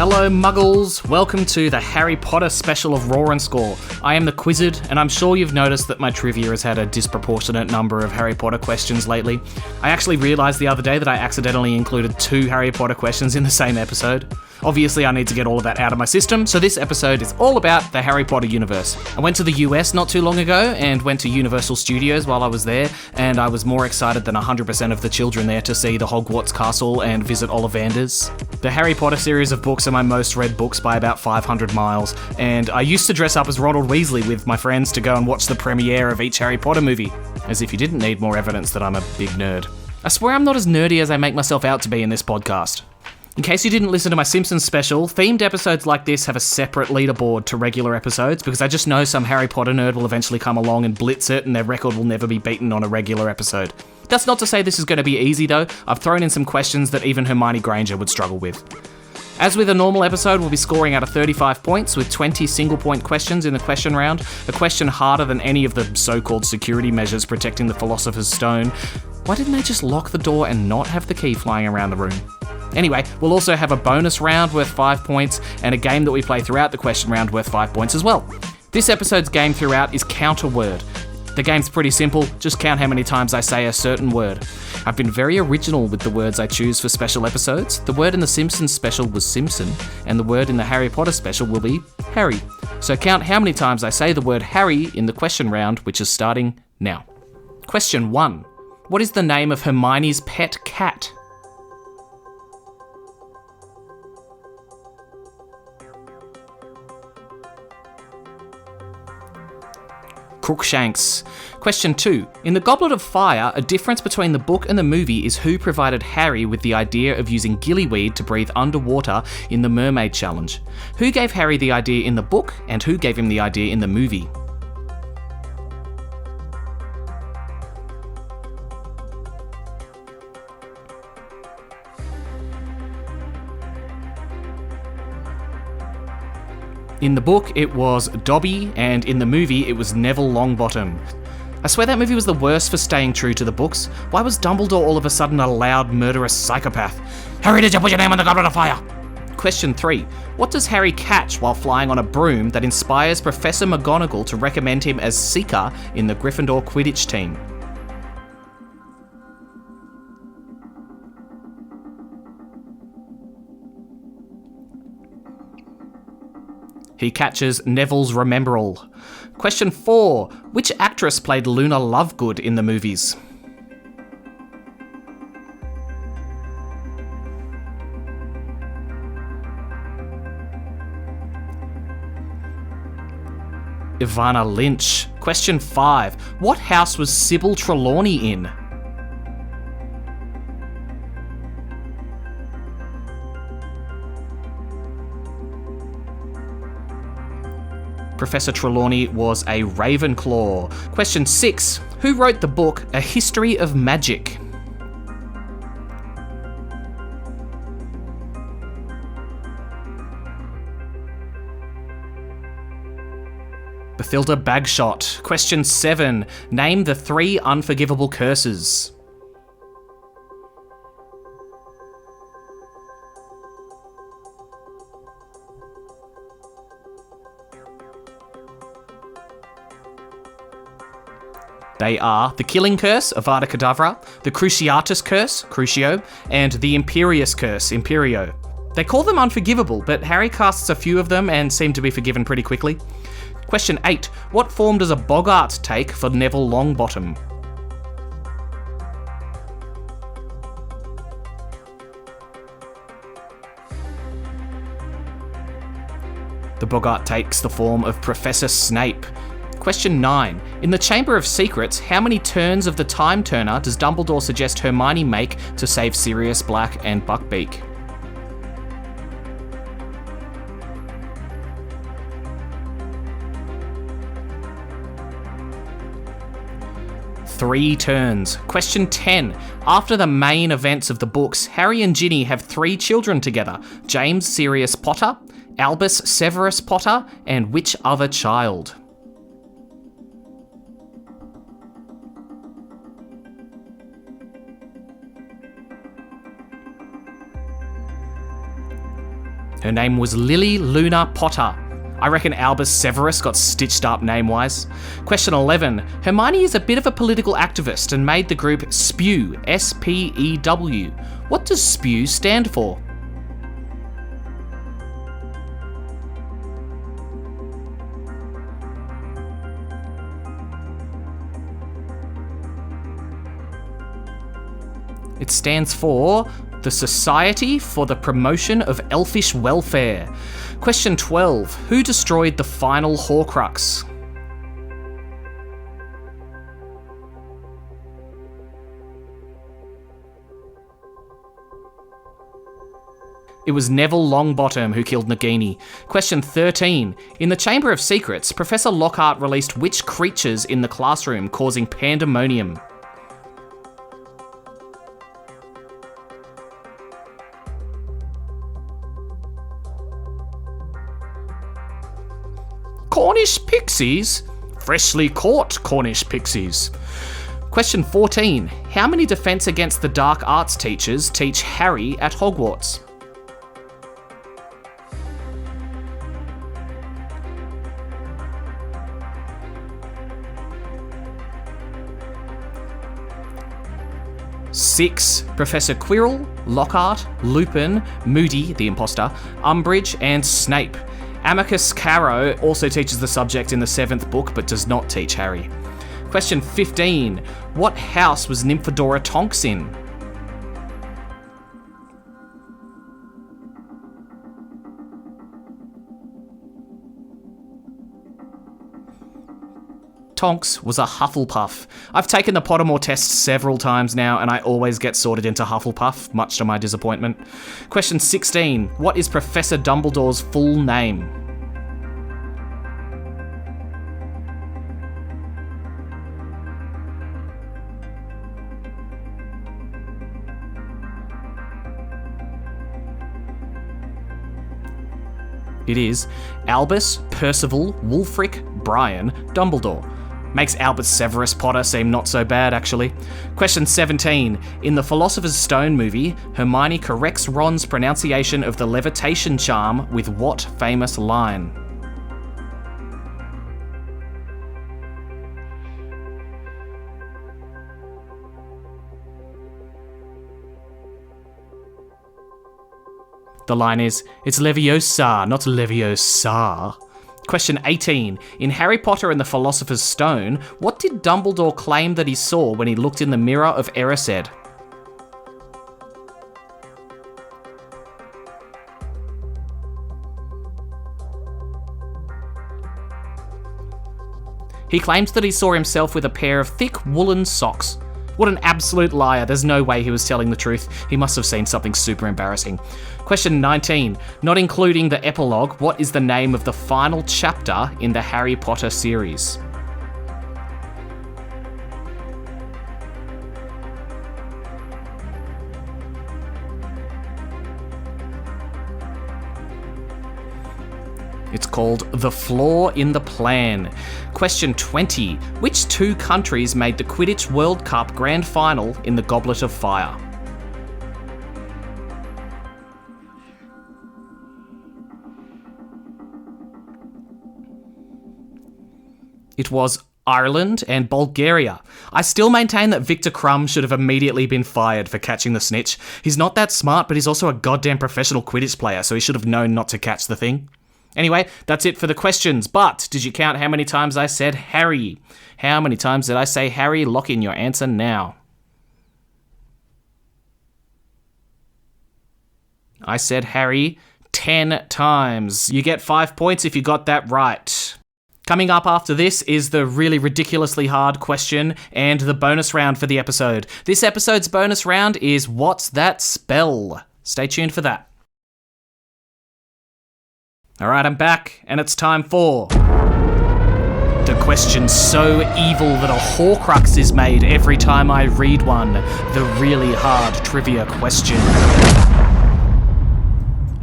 Hello Muggles, welcome to the Harry Potter special of Roar and Score. I am the Quizzard, and I'm sure you've noticed that my trivia has had a disproportionate number of Harry Potter questions lately. I actually realised the other day that I accidentally included 2 Harry Potter questions in the same episode. Obviously I need to get all of that out of my system, so this episode is all about the Harry Potter universe. I went to the US not too long ago and went to Universal Studios while I was there, and I was more excited than 100% of the children there to see the Hogwarts castle and visit Ollivanders. The Harry Potter series of books are my most read books by about 500 miles, and I used to dress up as Ronald Weasley with my friends to go and watch the premiere of each Harry Potter movie, as if you didn't need more evidence that I'm a big nerd. I swear I'm not as nerdy as I make myself out to be in this podcast. In case you didn't listen to my Simpsons special, themed episodes like this have a separate leaderboard to regular episodes because I just know some Harry Potter nerd will eventually come along and blitz it and their record will never be beaten on a regular episode. That's not to say this is going to be easy though. I've thrown in some questions that even Hermione Granger would struggle with. As with a normal episode, we'll be scoring out of 35 points with 20 single-point questions in the question round, a question harder than any of the so-called security measures protecting the Philosopher's Stone. Why didn't they just lock the door and not have the key flying around the room? Anyway, we'll also have a bonus round worth 5 points and a game that we play throughout the question round worth 5 points as well. This episode's game throughout is Count a Word. The game's pretty simple, just count how many times I say a certain word. I've been very original with the words I choose for special episodes. The word in the Simpsons special was Simpson, and the word in the Harry Potter special will be Harry. So count how many times I say the word Harry in the question round, which is starting now. Question 1. What is the name of Hermione's pet cat? Crookshanks. Question 2. In the Goblet of Fire, a difference between the book and the movie is who provided Harry with the idea of using gillyweed to breathe underwater in the Mermaid Challenge. Who gave Harry the idea in the book and who gave him the idea in the movie? In the book, it was Dobby, and in the movie, it was Neville Longbottom. I swear that movie was the worst for staying true to the books. Why was Dumbledore all of a sudden a loud, murderous psychopath? Harry, did you put your name on the Goblet of Fire? Question 3. What does Harry catch while flying on a broom that inspires Professor McGonagall to recommend him as Seeker in the Gryffindor Quidditch team? He catches Neville's Remembrall. Question 4. Which actress played Luna Lovegood in the movies? Ivana Lynch. Question 5. What house was Sybil Trelawney in? Professor Trelawney was a Ravenclaw. Question 6. Who wrote the book A History of Magic? Bathilda Bagshot. Question 7. Name the 3 unforgivable curses. They are the Killing Curse, Avada Kedavra, the Cruciatus Curse, Crucio, and the Imperius Curse, Imperio. They call them unforgivable, but Harry casts a few of them and seem to be forgiven pretty quickly. Question 8. What form does a Boggart take for Neville Longbottom? The Boggart takes the form of Professor Snape. Question 9. In the Chamber of Secrets, how many turns of the Time Turner does Dumbledore suggest Hermione make to save Sirius Black and Buckbeak? Three turns. Question 10. After the main events of the books, Harry and Ginny have 3 children together. James Sirius Potter, Albus Severus Potter, and which other child? Her name was Lily Luna Potter. I reckon Albus Severus got stitched up name-wise. Question 11. Hermione is a bit of a political activist and made the group SPEW, S-P-E-W. What does SPEW stand for? It stands for the Society for the Promotion of Elfish Welfare. Question 12. Who destroyed the final Horcrux? It was Neville Longbottom who killed Nagini. Question 13. In the Chamber of Secrets, Professor Lockhart released which creatures in the classroom, causing pandemonium? Cornish pixies? Freshly caught Cornish pixies. Question 14. How many Defense Against the Dark Arts teachers teach Harry at Hogwarts? Six. Professor Quirrell, Lockhart, Lupin, Moody, the imposter, Umbridge, and Snape. Amicus Carrow also teaches the subject in the 7th book, but does not teach Harry. Question 15. What house was Nymphadora Tonks in? Tonks was a Hufflepuff. I've taken the Pottermore test several times now, and I always get sorted into Hufflepuff, much to my disappointment. Question 16. What is Professor Dumbledore's full name? It is Albus Percival Wulfric Brian Dumbledore. Makes Albus Severus Potter seem not so bad, actually. Question 17. In the Philosopher's Stone movie, Hermione corrects Ron's pronunciation of the levitation charm with what famous line? The line is, it's Leviosa, not Leviosa. Question 18. In Harry Potter and the Philosopher's Stone, what did Dumbledore claim that he saw when he looked in the mirror of Erised? He claimed that he saw himself with a pair of thick woolen socks. What an absolute liar. There's no way he was telling the truth. He must have seen something super embarrassing. Question 19. Not including the epilogue, what is the name of the final chapter in the Harry Potter series? It's called The Flaw in the Plan. Question 20. Which two countries made the Quidditch World Cup Grand Final in the Goblet of Fire? It was Ireland and Bulgaria. I still maintain that Victor Crumb should have immediately been fired for catching the snitch. He's not that smart, but he's also a goddamn professional Quidditch player, so he should have known not to catch the thing. Anyway, that's it for the questions, but did you count how many times I said Harry? How many times did I say Harry? Lock in your answer now. I said Harry 10 times. You get 5 points if you got that right. Coming up after this is the really ridiculously hard question and the bonus round for the episode. This episode's bonus round is What's That Spell? Stay tuned for that. Alright, I'm back, and it's time for the question so evil that a Horcrux is made every time I read one. The really hard trivia question.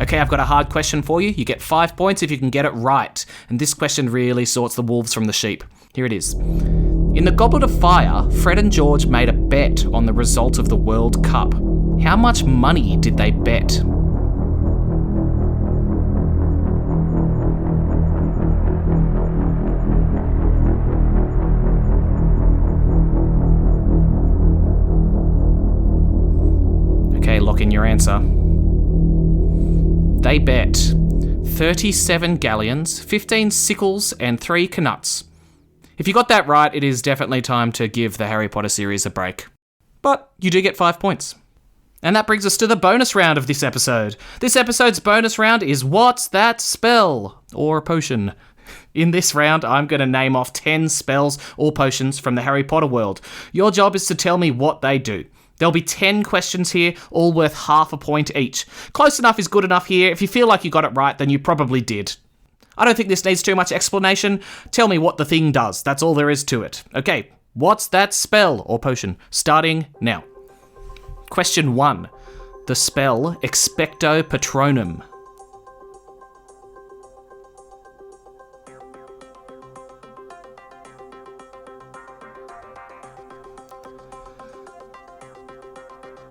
Okay, I've got a hard question for you. You get 5 points if you can get it right. And this question really sorts the wolves from the sheep. Here it is. In the Goblet of Fire, Fred and George made a bet on the result of the World Cup. How much money did they bet? answer. They bet 37 galleons, 15 sickles, and 3 knuts. If you got that right, it is definitely time to give the Harry Potter series a break. But you do get 5 points. And that brings us to the bonus round of this episode. This episode's bonus round is What's That Spell? Or Potion. In this round, I'm going to name off 10 spells or potions from the Harry Potter world. Your job is to tell me what they do. There'll be 10 questions here, all worth half a point each. Close enough is good enough here. If you feel like you got it right, then you probably did. I don't think this needs too much explanation. Tell me what the thing does. That's all there is to it. Okay, what's that spell or potion? Starting now. Question 1. The spell Expecto Patronum.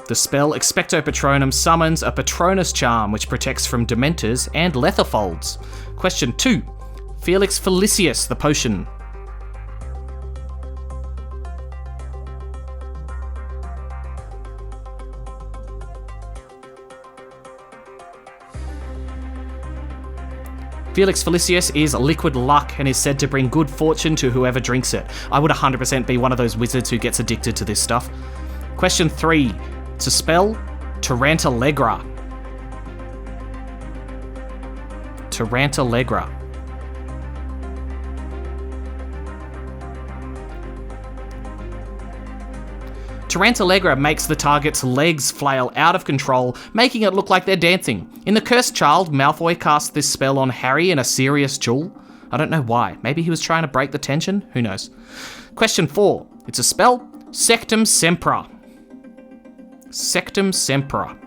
The spell Expecto Patronum summons a Patronus charm which protects from Dementors and Letherfolds. Question 2. Felix Felicius, the potion. Felix Felicius is liquid luck and is said to bring good fortune to whoever drinks it. I would 100% be one of those wizards who gets addicted to this stuff. Question 3. It's a spell, Tarantallegra. Tarantallegra. Tarantallegra makes the target's legs flail out of control, making it look like they're dancing. In The Cursed Child, Malfoy cast this spell on Harry in a serious duel. I don't know why. Maybe he was trying to break the tension? Who knows? Question 4. It's a spell, Sectum Sempra. Sectum Sempra.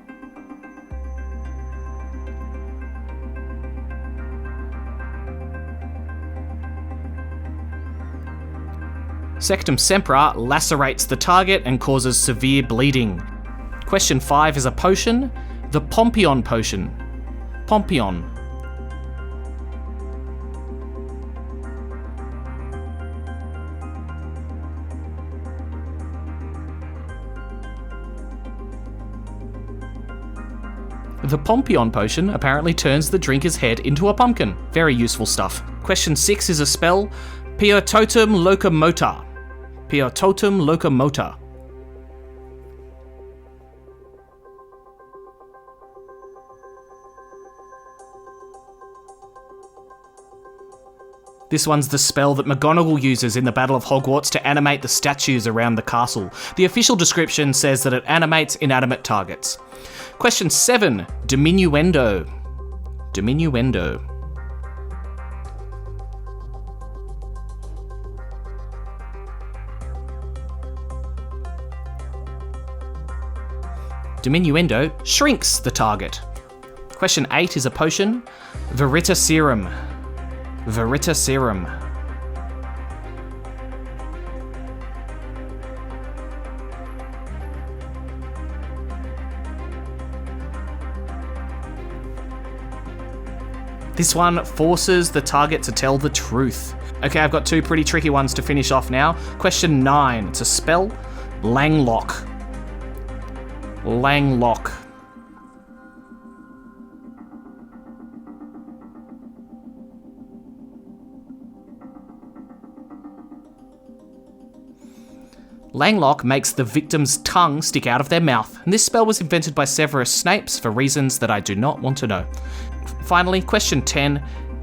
Sectum Sempra lacerates the target and causes severe bleeding. Question 5 is a potion, the Pompion potion. Pompion. The Pompion potion apparently turns the drinker's head into a pumpkin. Very useful stuff. Question 6 is a spell, Piototum Locomotor. Piototum Locomotor. This one's the spell that McGonagall uses in the Battle of Hogwarts to animate the statues around the castle. The official description says that it animates inanimate targets. Question 7. Diminuendo. Diminuendo. Diminuendo shrinks the target. Question 8 is a potion, Veritaserum. Veritaserum. This one forces the target to tell the truth. Okay, I've got 2 pretty tricky ones to finish off now. Question 9, it's a spell, Langlock. Langlock. Langlock makes the victim's tongue stick out of their mouth, and this spell was invented by Severus Snape for reasons that I do not want to know. Finally, question 10,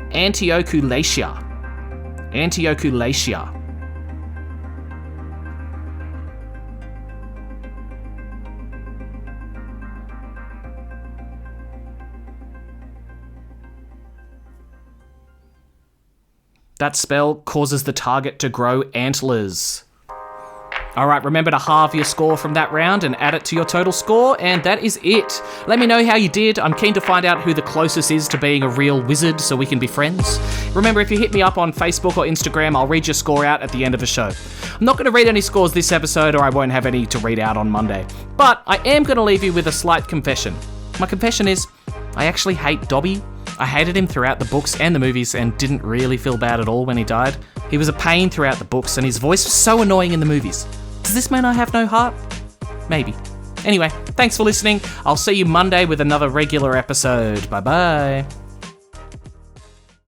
Antioculatia. Antioculatia. That spell causes the target to grow antlers. Alright, remember to halve your score from that round and add it to your total score, and that is it. Let me know how you did. I'm keen to find out who the closest is to being a real wizard so we can be friends. Remember, if you hit me up on Facebook or Instagram, I'll read your score out at the end of the show. I'm not going to read any scores this episode, or I won't have any to read out on Monday. But I am going to leave you with a slight confession. My confession is, I actually hate Dobby. I hated him throughout the books and the movies and didn't really feel bad at all when he died. He was a pain throughout the books and his voice was so annoying in the movies. Does this mean I have no heart? Maybe. Anyway, thanks for listening. I'll see you Monday with another regular episode. Bye-bye.